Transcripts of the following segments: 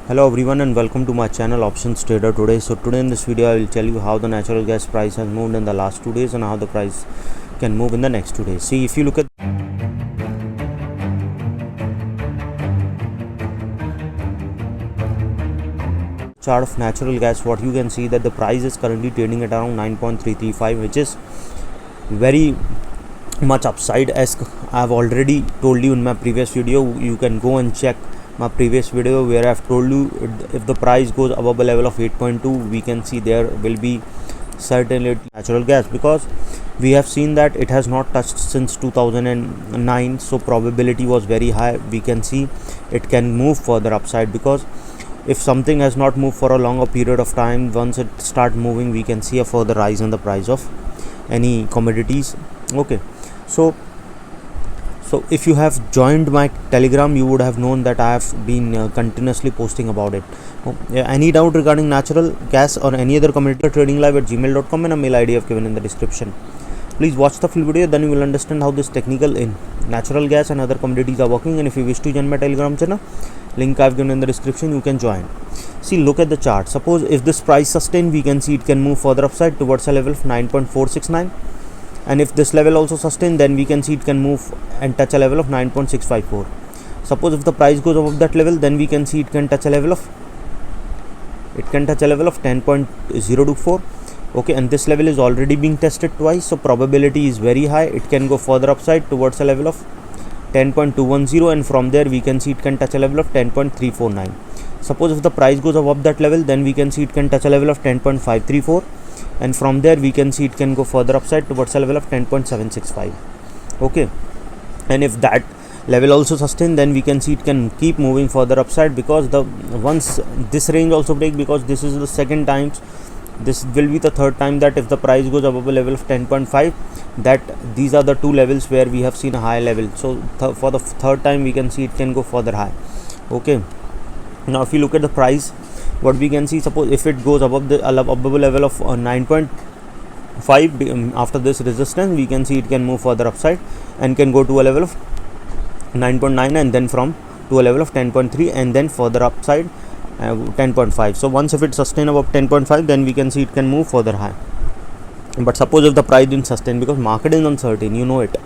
Hello everyone and welcome to my channel Options Trader today. So today in this video I will tell you how the natural gas price has moved in the last 2 days and how the price can move in the next 2 days. See, if you look at chart of natural gas, what you can see that the price is currently trading at around 9.335, which is very much upside. As I have already told you in my previous video, you can go and check my previous video where I have told you if the price goes above a level of 8.2, we can see there will be certainly natural gas, because we have seen that it has not touched since 2009, so probability was very high. We can see it can move further upside, because if something has not moved for a longer period of time, once it start moving, we can see a further rise in the price of any commodities. Okay, so if you have joined my Telegram, you would have known that I have been continuously posting about it. Any doubt regarding natural gas or any other commodity, tradinglive@gmail.com, and a mail ID I have given in the description. Please watch the full video, then you will understand how this technical in natural gas and other commodities are working. And if you wish to join my Telegram channel, link I have given in the description, you can join. See, look at the chart. Suppose if this price sustain, we can see it can move further upside towards a level of 9.469. And if this level also sustain, then we can see it can move and touch a level of 9.654. Suppose if the price goes above that level, then we can see it can touch a level of 10.024. okay, and this level is already being tested twice, so probability is very high it can go further upside towards a level of 10.210, and from there we can see it can touch a level of 10.349. Suppose if the price goes above that level, then we can see it can touch a level of 10.534, and from there we can see it can go further upside towards a level of 10.765. okay, and if that level also sustain, then we can see it can keep moving further upside, because once this range also break, because this is the second time, this will be the third time that if the price goes above a level of 10.5, that these are the two levels where we have seen a high level. So for the third time we can see it can go further high. Okay, now if you look at the price, what we can see, suppose if it goes above the level of 9.5 after this resistance, we can see it can move further upside and can go to a level of 9.9, and then from to a level of 10.3, and then further upside 10.5. so once if it sustain above 10.5, then we can see it can move further high. But suppose if the price didn't sustain, because market is uncertain, you know it,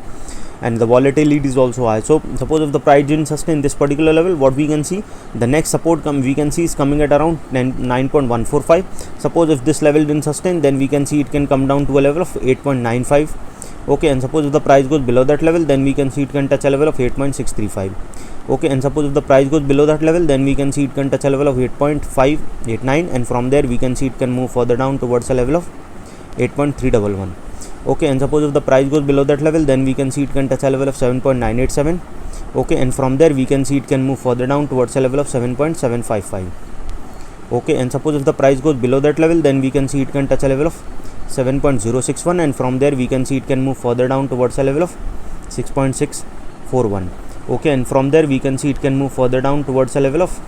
and the volatility is also high, so suppose if the price didn't sustain this particular level, what we can see, the next support we can see is coming at around 9.145. suppose if this level didn't sustain, then we can see it can come down to a level of 8.95. okay, and suppose if the price goes below that level, then we can see it can touch a level of 8.635. okay, and suppose if the price goes below that level, then we can see it can touch a level of 8.589, and from there we can see it can move further down towards a level of 8.311. okay, and suppose if the price goes below that level, then we can see it can touch a level of 7.987. okay, and from there we can see it can move further down towards a level of 7.755. okay, and suppose if the price goes below that level, then we can see it can touch a level of 7.061, and from there we can see it can move further down towards a level of 6.641. okay, and from there we can see it can move further down towards a level of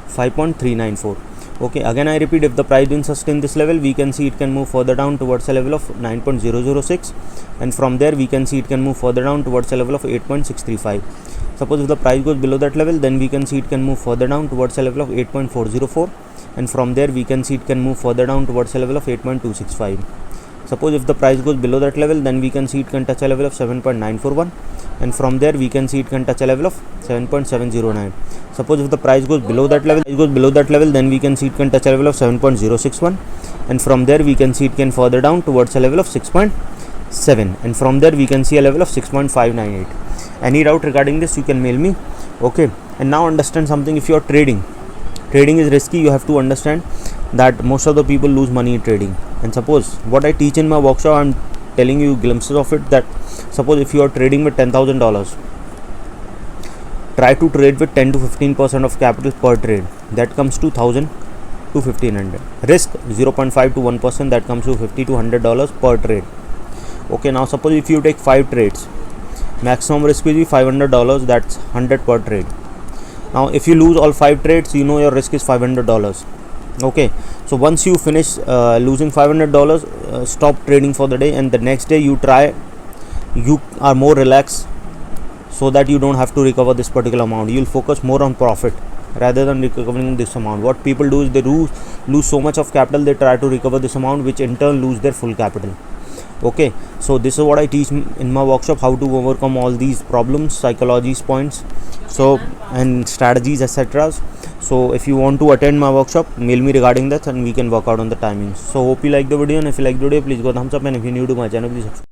5.394. okay, again I repeat, if the price didn't sustain this level, we can see it can move further down towards a level of 9.006, and from there we can see it can move further down towards a level of 8.635. suppose if the price goes below that level, then we can see it can move further down towards a level of 8.404, and from there we can see it can move further down towards a level of 8.265. suppose if the price goes below that level, then we can see it can touch a level of 7.941, and from there we can see it can touch a level of 7.709. suppose if the price goes below that level, then we can see it can touch a level of 7.061, and from there we can see it can further down towards a level of 6.7, and from there we can see a level of 6.598. any doubt regarding this, you can mail me. okay, and now understand something. If you are trading is risky. You have to understand that most of the people lose money in trading. And suppose what I teach in my workshop, I'm telling you glimpses of it, that suppose if you are trading with $10,000, try to trade with 10 to 15% of capital per trade. That comes to 1,000 to 1,500. Risk 0.5 to 1%, that comes to $50 to $100 per trade. okay, now suppose if you take 5 trades, maximum risk will be $500, that's 100 per trade. Now if you lose all 5 trades, you know your risk is $500. okay, so once you finish losing $500, stop trading for the day, and the next day you are more relaxed, so that you don't have to recover this particular amount. You'll focus more on profit. rather than recovering this amount. What people do is they lose so much of capital, they try to recover this amount, which in turn lose their full capital. Okay, so this is what I teach in my workshop, how to overcome all these problems, psychologies points, so and strategies, etc. So if you want to attend my workshop, mail me regarding that and we can work out on the timings. So hope you like the video, and if you like the video, please go thumbs up, and if you're new to my channel, please subscribe.